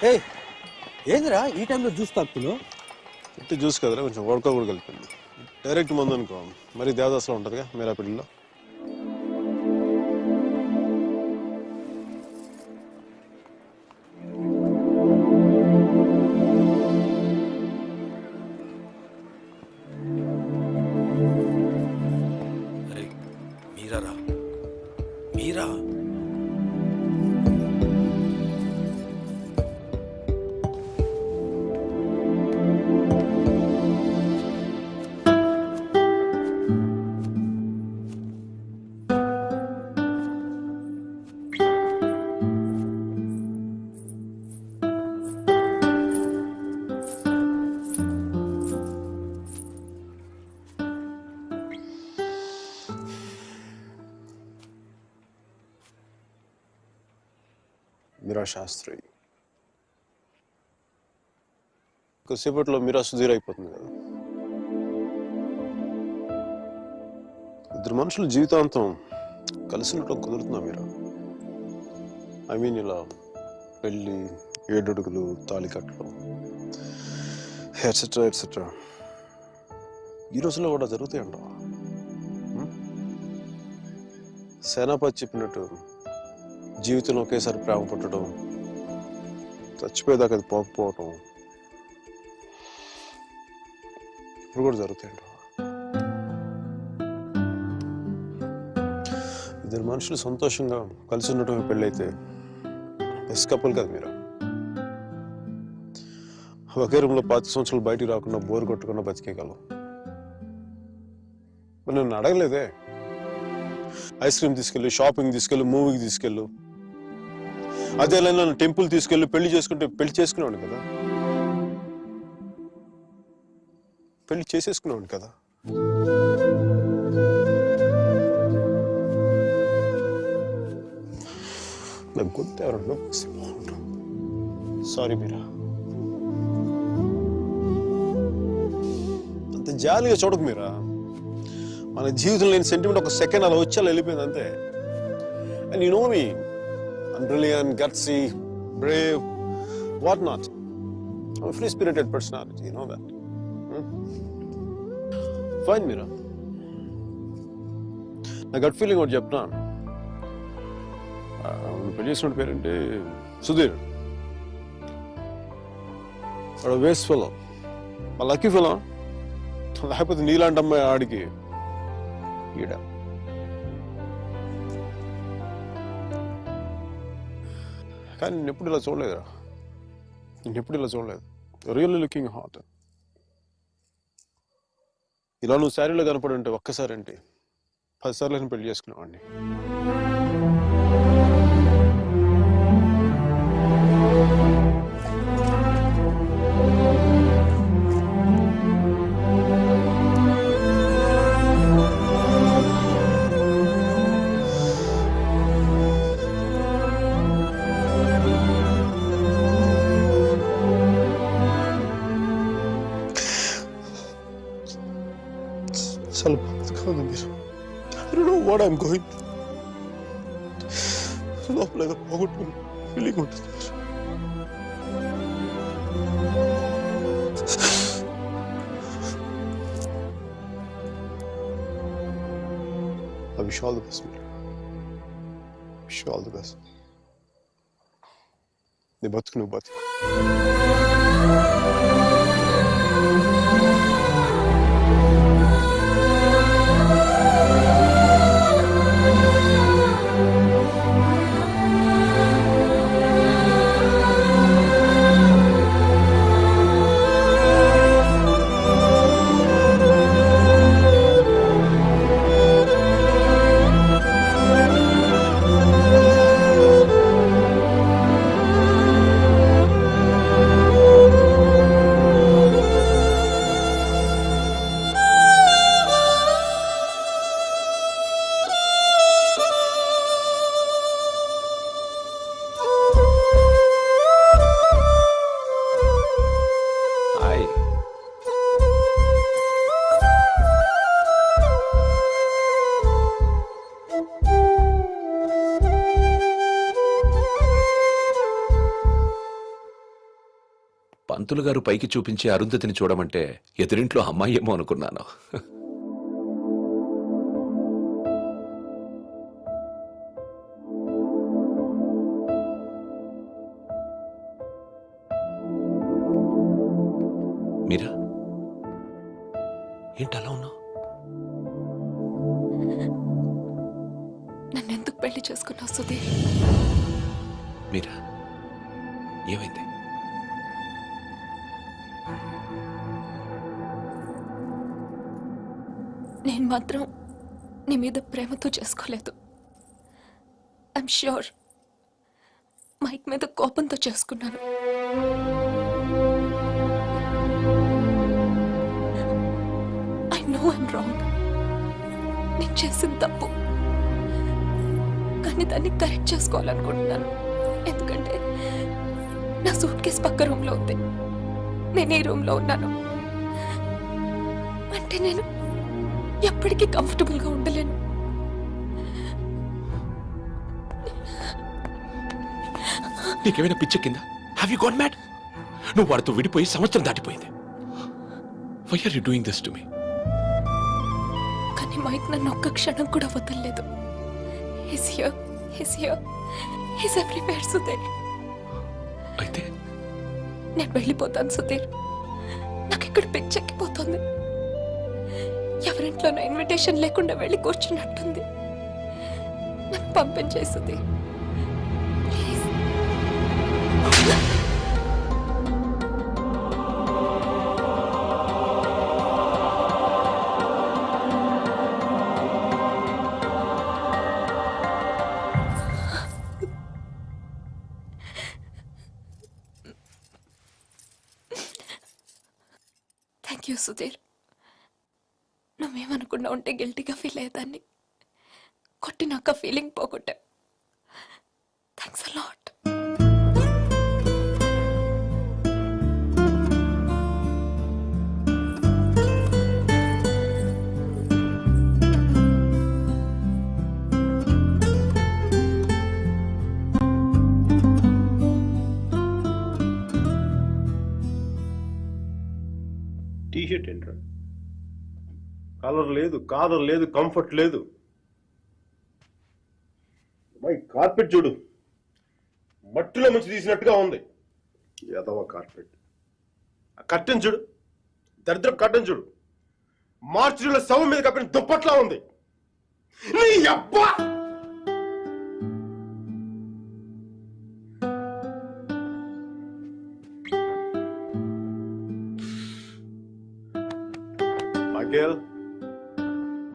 ఏయ్ ఏందిరా ఈ టైంలో జ్యూస్ తాగుతున్నావు? ఇట్టి జ్యూస్ కదరా, కొంచెం వడక కూడా కలిపింది. డైరెక్ట్ మందు అనుకో మరి దేవదాసులో ఉంటుందిగా మీరా పిల్లిలో. అరే మీరా మీరా మీరా శాస్త్రి కొద్దిసేపట్లో మీరా సుధీర్ అయిపోతుంది కదా. ఇద్దరు మనుషులు జీవితాంతం కలిసి ఉండటం కుదురుతుందా మీరా? ఐ మీన్ ఇలా పెళ్ళి, ఏడడుగులు, తాళి కట్టడం ఎట్సెట్రా ఎట్సెట్రా ఈ రోజుల్లో కూడా జరుగుతాయంటావా? సేనాపతి చెప్పినట్టు జీవితంలో ఒకేసారి ప్రేమ పుట్టడం, చచ్చిపోయేదాకా అది పోకపోవటం ఇప్పుడు కూడా జరుగుతాయంట. ఇద్దరు మనుషులు సంతోషంగా కలిసి ఉండటం పెళ్ళైతే బెస్ట్ కపుల్ కదా మీరు. ఒకే రూమ్లో 5 సంవత్సరాలు బయటికి రాకుండా బోర్ కొట్టకుండా బతికేయగలం. మరి నన్ను అడగలేదే, ఐస్ క్రీమ్ తీసుకెళ్ళు, షాపింగ్ తీసుకెళ్ళు, మూవీకి తీసుకెళ్ళు, అదే నన్ను టెంపుల్ తీసుకెళ్ళి పెళ్లి చేసుకుంటే పెళ్లి చేసుకునేవాడు కదా, పెళ్లి చేసేసుకునేవాడు కదా. నాకు గుర్తు ఎవరన్నా సారీ మీరా, అంత జాలిగా చూడకు మీరా. మన జీవితంలో లేని సెంటిమెంట్ ఒక సెకండ్ అలా వచ్చి అలా వెళ్ళిపోయింది అంతే. And you know me, I'm brilliant, gutsy, brave, whatnot. I'm a free-spirited personality, you know that. Fine, Meera. నా గట్ ఫీలింగ్ ఒకటి చెప్తా. పెళ్లి చేసిన పేరేంటి? సుధీర్. వాడు వేస్ట్ ఫెలో, మా లక్కీ ఫెలో. లేకపోతే నీలాంటి అమ్మాయి ఆడికి ఈడ. కానీ నేను ఎప్పుడు ఇలా చూడలేదురా, నేను ఎప్పుడు ఇలా చూడలేదు. Really looking hot. ఇలా నువ్వు శారీలో కనపడి ఉంటే ఒక్కసారి అంటే 10 సార్లు నేను పెళ్లి చేసుకునేవాడిని. చాలా బాధగా ఉంది మీరు. I don't know what I'm going through. లోపల ఏదో పోగొట్టుకుని ఫీలింగ్ ఉంటుంది. I wish you all the best, Meera. Wish you all the best. నీ బతుకు నువ్వు బతుకు. పంతులు గారు పైకి చూపించి అరుంధతిని చూడమంటే ఎదురింట్లో అమ్మాయి ఏమో అనుకున్నాను. మీరా ఏంటి అలా ఉన్నావు? నన్నెందుకు పెళ్లి చేసుకున్నావు సుధీర్? మీరా ఏమైంది? నేను మాత్రం నీ మీద ప్రేమతో చేసుకోలేదు. ఐఎమ్ ష్యూర్ మైక్ మీద కోపంతో చేసుకున్నాను. I know I'm wrong. నేను చేసిన తప్పు, కానీ దాన్ని కరెక్ట్ చేసుకోవాలనుకుంటున్నాను. ఎందుకంటే నా సూట్ కేసు పక్క రూమ్లో ఉంది, నేను ఈ రూమ్లో ఉన్నాను. అంటే నేను ఎప్పటికీ కంఫర్టబుల్గా ఉండలేను. నీకేమైనా పిచ్చెక్కిందా? Have you got mad? నువ్వు వాడితో విడిపోయి సంవత్సరం దాటిపోయింది. Why are you doing this to me? కానీ మైక్ నన్ను ఒక్క క్షణం కూడా వదలలేదు. He's here, he's everywhere, Sudheer. అయితే నేను వెళ్ళిపోతాను సుధీర్. నాకు ఇక్కడ పిచ్చెక్కిపోతుంది. ఎవరింట్లోనో ఇన్విటేషన్ లేకుండా వెళ్ళి కూర్చున్నట్టుంది. నన్ను పంపించేయి Sudheer, please. Thank you Sudheer. నువ్వేమనుకున్నా ఉంటే గిల్టీగా ఫీల్ అయ్యేదాన్ని. కొట్టినాక ఫీలింగ్ పోగొట్టా. Thanks a lot. టీషర్ట్ ఏంట్రా? కలర్ లేదు, కంఫర్ట్ లేదు. మై కార్పెట్ చూడు, మట్టిలో మంచి తీసినట్టుగా ఉంది. ఎదవ కార్పెట్. ఆ కట్టెన్ చూడు, దరిద్రం కట్టెన్ చూడు, మార్చిలో శవం మీద కప్పిన దుప్పట్లా ఉంది. నీ అబ్బా!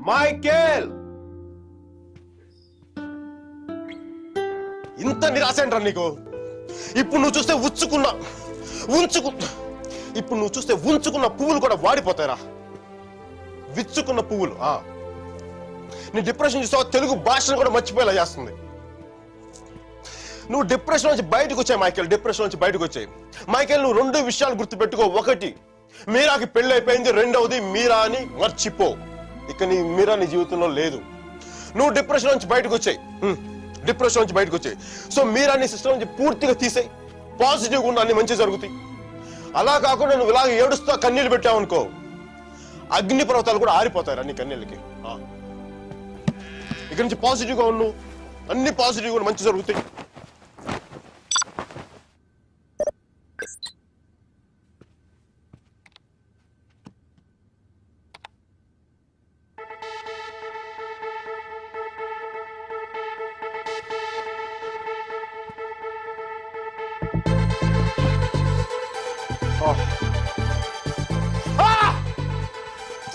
మైకేల్, ఇంత నిరాశ ఏంట్రా నీకు? ఇప్పుడు నువ్వు చూస్తే ఉంచుకున్న పువ్వులు కూడా వాడిపోతాయిరా. విచ్చుకున్న పువ్వులు. నీ డిప్రెషన్ చూస్తావు, తెలుగు భాషను కూడా మర్చిపోయేలా చేస్తుంది. నువ్వు డిప్రెషన్ నుంచి బయటకు వచ్చాయి మైకేల్. మైకేల్, నువ్వు 2 విషయాలు గుర్తుపెట్టుకో. 1, మీరాకి పెళ్లి అయిపోయింది. 2వది, మీరా అని మర్చిపో. ఇక మీరా నీ జీవితంలో లేదు. నువ్వు డిప్రెషన్ నుంచి బయటకు వచ్చాయి. సో మీరా నీ సిస్టమ్ నుంచి పూర్తిగా తీసేయి. పాజిటివ్గా ఉన్న అన్ని మంచి జరుగుతాయి. అలా కాకుండా నువ్వు ఇలాగ ఏడుస్తా కన్నీళ్ళు పెట్టావనుకో, అగ్ని పర్వతాలు కూడా ఆరిపోతాయి నీ కన్నీళ్ళకి. ఇక నుంచి పాజిటివ్గా ఉన్నావు, అన్ని పాజిటివ్గా మంచి జరుగుతాయి.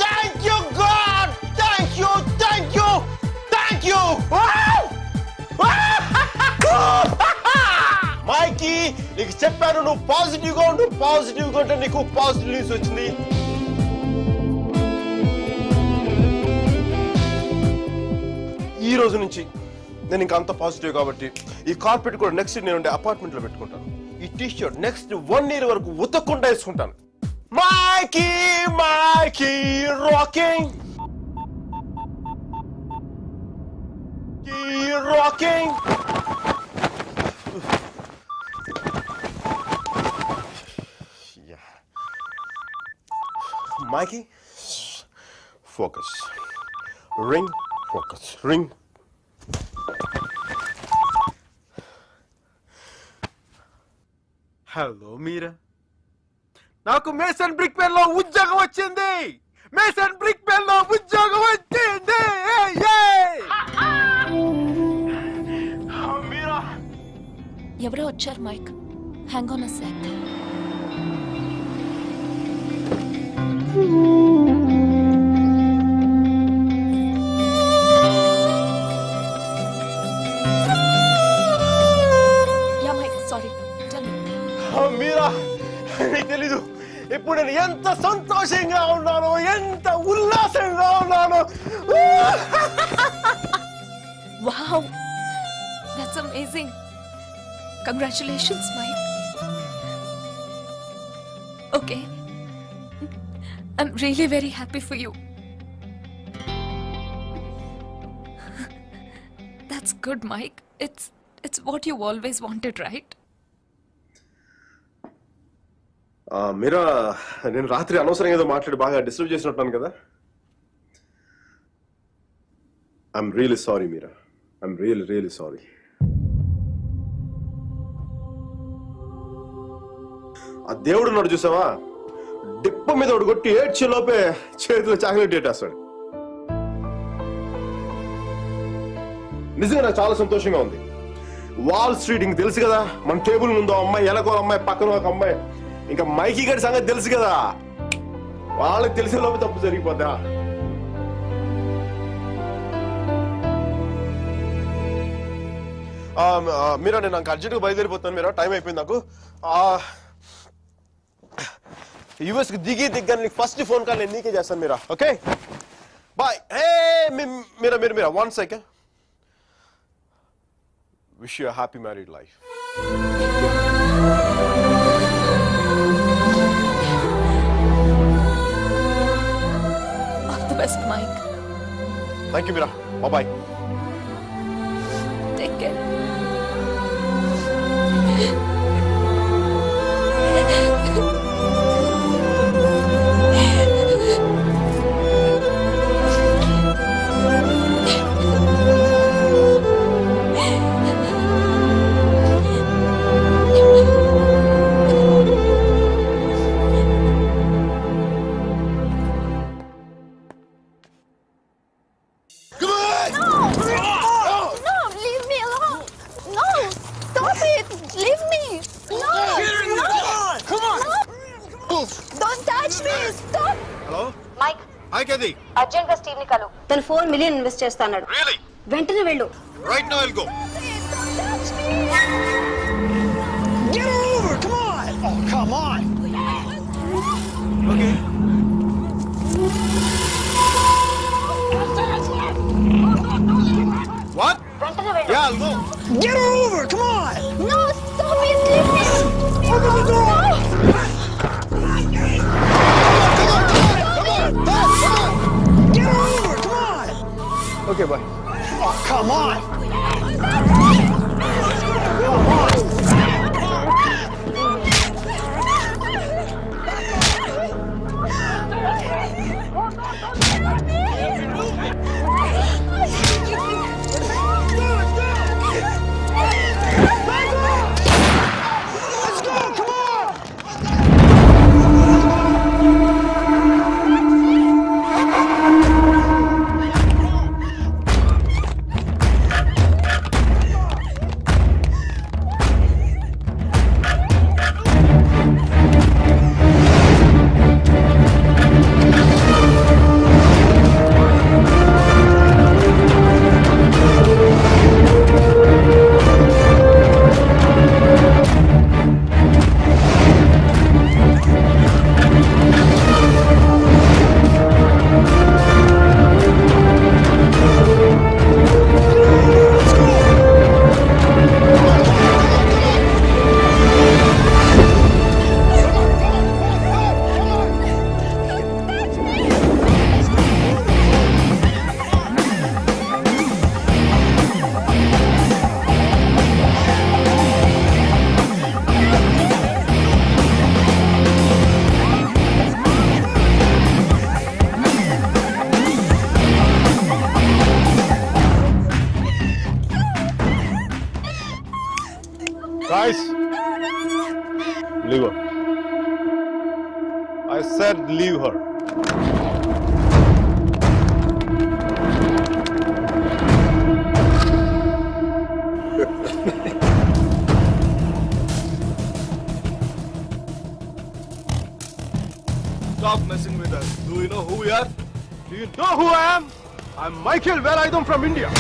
Thank you, God! Thank you! మైకీ, నీకు చెప్పాను నువ్వు పాజిటివ్గా ఉంటే నీకు పాజిటివ్ న్యూస్ వచ్చింది. ఈ రోజు నుంచి నేను ఇంకా అంత పాజిటివ్ కాబట్టి ఈ కార్పెట్ కూడా నెక్స్ట్ నేను ఉండే అపార్ట్మెంట్ లో పెట్టుకుంటాను. ఈ టీ షర్ట్ నెక్స్ట్ 1 year వరకు ఉతక్కుండా వేసుకుంటాను. Mikey rocking. Mikey, focus. Ring, focus. Ring. Hello Meera, నాకు మేసన్ బ్రిక్ పెన్ లో ఉద్యోగం వచ్చింది. మేసన్ బ్రిక్ పెన్ లో ఉద్యోగం వచ్చింది. మీరా, ఎవరో వచ్చారు Mike. Hang on a sec. Yeah Mike, sorry. Tell me. Meera, నీకు తెలీదు ఇప్పుడు నేను ఎంత సంతోషంగా ఉన్నానో, ఎంత ఉల్లాసంగా ఉన్నానో. Wow, that's amazing. Congratulations, Mike. Okay, I'm really very happy for you. That's good, Mike. It's what you always wanted, right? మీరా, నేను రాత్రి అనవసరంగా ఏదో మాట్లాడి బాగా డిస్టర్బ్ చేసినట్టున్నాను కదా. I'm really sorry Meera, I'm really sorry. ఆ దేవుడు ఉన్నాడు చూసావా, డిప్ప మీద ఒకటి కొట్టి ఏడ్చే లోపే చేతిలో చాక్లెట్ ఏటేస్తాడు. నిజంగా నాకు చాలా సంతోషంగా ఉంది. వాల్ స్ట్రీట్ ఇంక తెలుసు కదా, మన టేబుల్ ముందు అమ్మాయి, ఎలకో అమ్మాయి, పక్కన ఒక అమ్మాయి, ఇంకా మైకీ గారి సంగతి తెలుసు కదా. వాళ్ళకి తెలిసే లోపే తప్పు జరిగిపోద్దా. మీరా, నేను నాకు అర్జెంట్గా బయలుదేరిపోతాను. మీరా, టైం అయిపోయింది నాకు. యుఎస్కి దిగ్గా నీకు ఫస్ట్ ఫోన్ కాల్ నేను నీకే చేస్తాను Meera. Okay, bye. Meera 1 second. Wish you happy married life. All the best, Mike. Thank you Meera. Bye. Take care. Urgent గా స్టీవ్ ని కలు. తను 4 మిలియన్ ఇన్వెస్ట్ చేస్తాడు. వెంటనే వెళ్ళు. Right now I'll go. Get over! Come on! Oh, come on! Okay. What? వెంటనే వెళ్ళు. Yeah, I'll go. Get over! Come on! No, stop it, leave me. Open the door! Get over! Come on! Okay, bye. Oh, come on! Guys, leave her. I said leave her. Stop messing with us. Do you know who we are? Do you know who I am? I'm Michael Velayudham from India.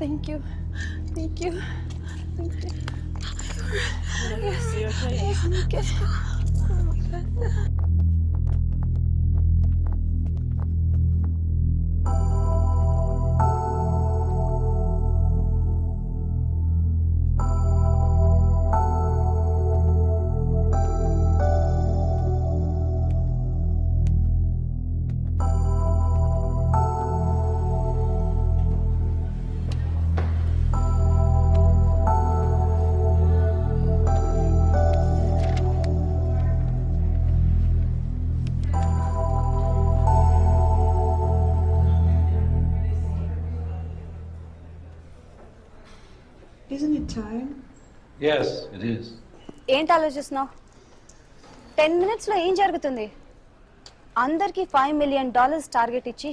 Thank you. Thank you. Thank you. Yes. Yes. Oh my God. Isn't it time? Yes, it is. ఏంటి ఆలోచిస్తున్నావు? 10 minutesలో ఏం జరుగుతుంది? అందరికి $5 million target ఇచ్చి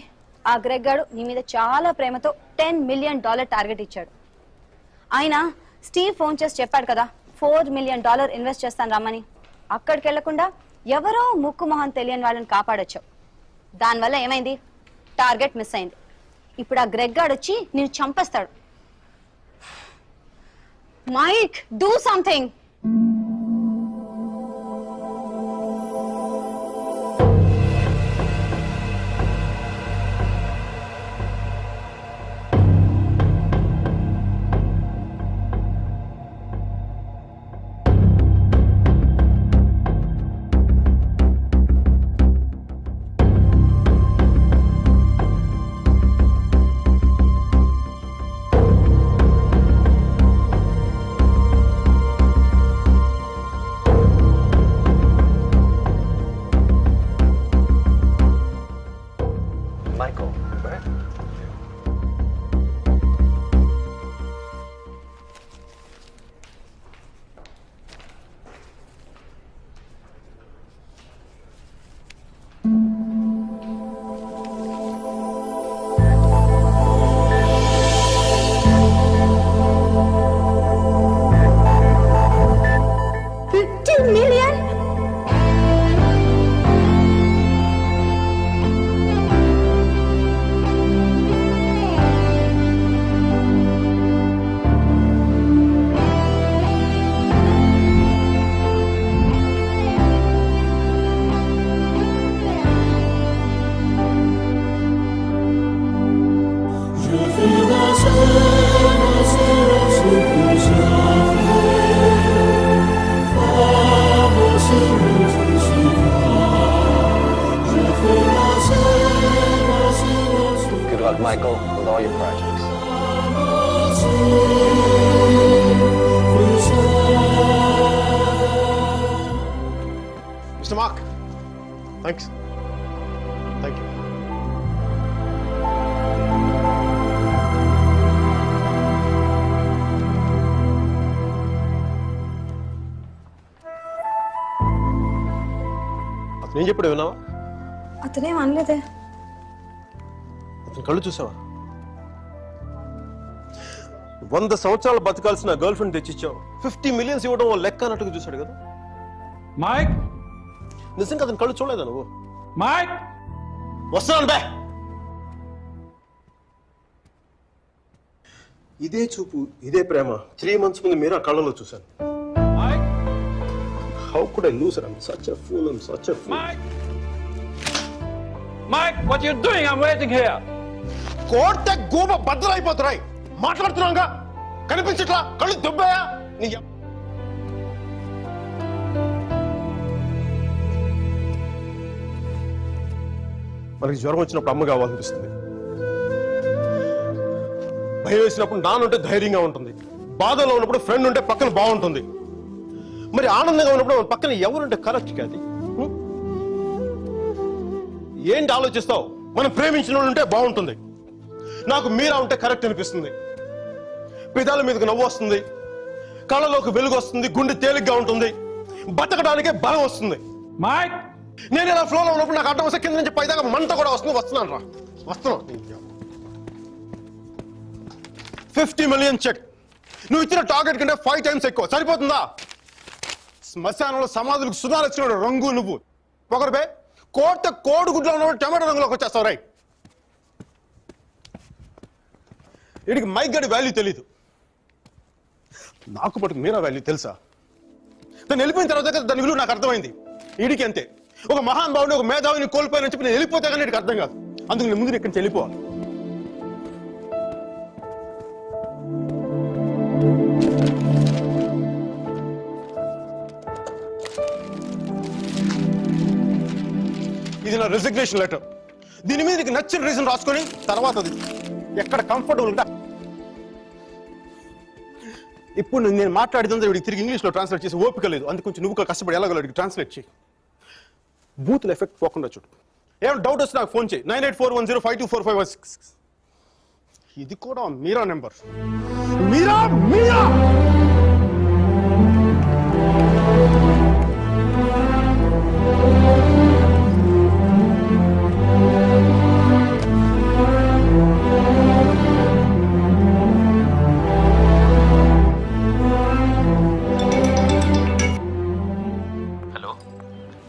ఆ Greg గాడు నీ మీద చాలా ప్రేమతో $10 million టార్గెట్ ఇచ్చాడు. ఆయన స్టీవ్ ఫోన్ చేసి చెప్పాడు కదా $4 million ఇన్వెస్ట్ చేస్తాను రమ్మని. అక్కడికి వెళ్లకుండా ఎవరో ముక్కు మొహం తెలియని వాళ్ళని కాపాడొచ్చావు. దానివల్ల ఏమైంది? టార్గెట్ మిస్ అయింది. ఇప్పుడు ఆ గ్రెగ్ గాడు వచ్చి నిన్ను చంపేస్తాడు. Mike, do something. Michael, with all your projects. Mr. Mark, thanks. Thank you. అతను ఏం చెప్పాడు విన్నావా? అతనేం అనలేదే. అతని కళ్ళు చూసావా? 100 సంవత్సరాలు బతకాల్సిన గర్ల్ ఫ్రెండ్ తెచ్చిచ్చావు. 50 మిలియన్స్ ఇవ్వడం ఓ లెక్క అన్నట్టుగా చూశాడు కదా. Mike? నిజంగా అతని కళ్ళు చూడలేదా నువ్వు? Mike? వస్తున్నాను బే. ఇదే చూపు, ఇదే ప్రేమ 3 months ముందు మీరు ఆ కళ్ళలో చూశాను. Mike? How could I lose her? I'm such a fool. I'm such a fool. Mike? Mike, what are you doing? I'm waiting here. కోర్త గోబ బద్దలైపోతున్నాయి. మాట్లాడుతున్నాగా కనిపించట్లా? కళ్ళు దుబ్బాయా? నీ మనకి జ్వరం వచ్చినప్పుడు అమ్మ కావాలనిపిస్తుంది. భయం వేసినప్పుడు నాన్నుంటే ధైర్యంగా ఉంటుంది. బాధలో ఉన్నప్పుడు ఫ్రెండ్ ఉంటే పక్కన బాగుంటుంది. మరి ఆనందంగా ఉన్నప్పుడు పక్కన ఎవరుంటే కరెక్ట్ కాదు. ఏంటి ఆలోచిస్తావు? మనం ప్రేమించిన వాళ్ళు ఉంటే బాగుంటుంది. నాకు మీరా ఉంటే కరెక్ట్ అనిపిస్తుంది. పెదాల మీదకి నవ్వు వస్తుంది, కళ్ళలోకి వెలుగు వస్తుంది, గుండె తేలిగ్గా ఉంటుంది, బతకడానికే బలం వస్తుంది. Mike? నేను ఇలా ఫ్లోలో ఉన్నప్పుడు నాకు అడ్డం వస్తే కింద నుంచి పైదాకా మంట కూడా వస్తుంది. వస్తున్నాను రా, వస్తున్నాను. 50 మిలియన్ చెక్. నువ్వు ఇచ్చిన టార్గెట్ కంటే 5 times ఎక్కువ. సరిపోతుందా? శ్మశానంలో సమాధులకు సుధాలు వచ్చిన రంగు నువ్వు పొగరుబే. కోడిగుడ్లో ఉన్న టమాటో రంగులోకి వచ్చేస్తావు. రైట్, వీడికి మైక్ గడి వాల్యూ తెలీదు. నాకు పట్టుకు మీరా వాల్యూ తెలుసా? దాన్ని వెళ్ళిపోయిన తర్వాత దాని విలువ నాకు అర్థమైంది. వీడికి అంతే. ఒక మహాన్ భావుని, ఒక మేధావిని కోల్పోయిన చెప్పి నేను వెళ్ళిపోతే కానీ వీడికి అర్థం కాదు. అందుకు నేను ముందు ఇక్కడి నుంచి వెళ్ళిపోవాలి. ఇది నా రిజిగ్నేషన్ లెటర్. దీని మీద నీకు నచ్చిన రీజన్ రాసుకొని తర్వాత అది ఎక్కడ కంఫర్టబుల్ ఉంటా. ఇప్పుడు నేను మాట్లాడితే వీడికి తిరిగి ఇంగ్లీష్లో ట్రాన్స్లేట్ చేసి ఓపిక లేదు. అందుకు కొంచెం నువ్వు కష్టపడి ఎలాగో ట్రాన్స్లేట్ చేయి. బూతుల ఎఫెక్ట్ పోకుండా చూడు. ఏమైనా డౌట్ వస్తే నాకు ఫోన్ చేయి. 9841052456. ఇది కూడా మీరా నెంబర్. మీరా మీరా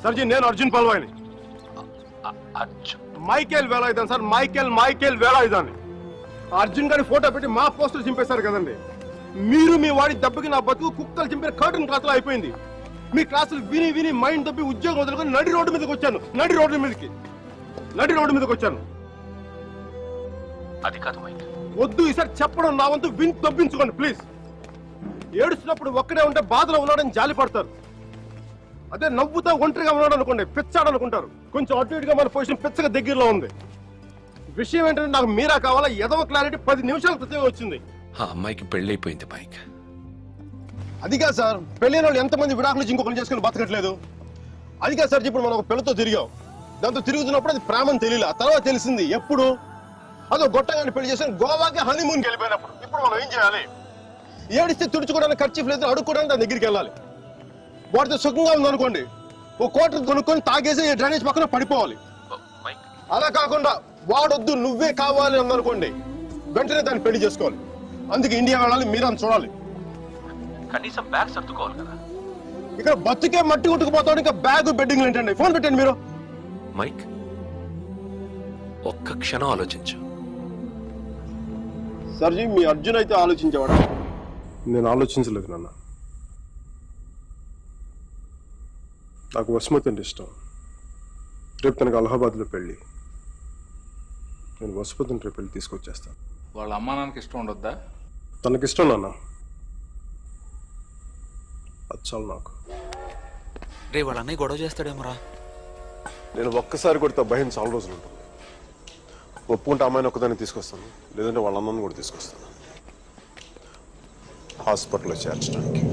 సర్జీ, నేను Arjun పల్వాయిని. Michael Velayudham sir. Michael వేలాయుధాన్ని. Arjun గారి ఫోటో పెట్టి మా పోస్టర్ చింపేశారు కదండి. మీరు మీ వాడి దెబ్బకి నా బతుకు కుక్కలు చింపిన కర్టన్ క్లాసులో అయిపోయింది. మీ క్లాసులు విని మైండ్ దెబ్బి ఉద్యోగం వదులుకొని నడి రోడ్డు మీదకి వచ్చాను. నడి రోడ్డు మీదకి వచ్చాను. అది కాదు మైక్. వద్దు ఈసారి చెప్పడం నా వంతు. విని తప్పించుకోండి ప్లీజ్. ఏడుస్తున్నప్పుడు ఒక్కడే ఉంటే బాధలో ఉన్నాడని జాలి పడతారు. అదే నవ్వుతా ఒంటరిగా ఉన్నాడు అనుకోండి, పిచ్చాడు అనుకుంటారు. కొంచెం అటు ఇటుగా మన పొజిషన్ పిచ్చగా దగ్గరలో ఉంది. విషయం ఏంటంటే నాకు మీరా కావాలా? ఎదవ క్లారిటీ 10 నిమిషాల క్రితం వచ్చింది. ఆ అమ్మాయికి పెళ్ళైపోయింది మైక్. అదిగా సార్, పెళ్ళైన వాళ్ళు ఎంతమంది విడాకులు నుంచి ఇంకొకరు చేసుకుని బతకట్లేదు. అదిగా సార్, ఇప్పుడు మనం ఒక పిల్లతో తిరిగాం. దాంతో తిరుగుతున్నప్పుడు అది ప్రేమని తెలియలే. ఆ తర్వాత తెలిసింది. ఎప్పుడు? అదో గొట్టగాని పెళ్లి చేసి గోవాకి హనీమూన్కి వెళ్ళిపోయినప్పుడు. ఇప్పుడు మనం ఏం చేయాలి? ఏడిస్తే తుడుచుకోవడానికి ఖర్చు లేదు, అడుక్కోవడానికి దాని దగ్గరికి వెళ్ళాలి. వాడితో సుఖంగా ఉందనుకోండి, ఓ క్వార్టర్ కొనుక్కొని తాగేసి డ్రైనేజ్ పక్కన పడిపోవాలి. అలా కాకుండా వాడొద్దు నువ్వే కావాలి అందనుకోండి, వెంటనే దాన్ని పెళ్లి చేసుకోవాలి. అందుకే ఇండియా వెళ్ళాలి, మీరా చూడాలి. కనీసం బ్యాగ్ సర్దుకోవాలి కదా. ఇక్కడ బతుకే మట్టి కొట్టుకుపోతాడు, ఇంకా బ్యాగ్ బెడ్డింగ్ ఏంటండి? ఫోన్ పెట్టండి మీరు. మైక్, ఒక్క క్షణం ఆలోచించు. సర్జీ, మీ అర్జున్ అయితే ఆలోచించేవాడా? నేను ఆలోచించలేదు నాన్న. నాకు వసుమతి అంటే ఇష్టం. రేపు తనకు అలహాబాద్లో పెళ్ళి. నేను వసుమతిని రేపు పెళ్ళి తీసుకొచ్చేస్తాను. వాళ్ళ అమ్మా నాన్నకి ఇష్టం ఉండొద్దా? తనకిష్టం నాన్న, అది చాలు నాకు. రే వాళ్ళ అన్నయ్య గొడవ చేస్తాడేమోరా. నేను ఒక్కసారి కొడితే భయం చాలా రోజులు ఉంటుంది. ఒప్పుకుంటే అమ్మాయిని ఒక్కదాన్ని తీసుకొస్తాను, లేదంటే వాళ్ళ అమ్మని కూడా తీసుకొస్తాను హాస్పిటల్లో చేర్చడానికి.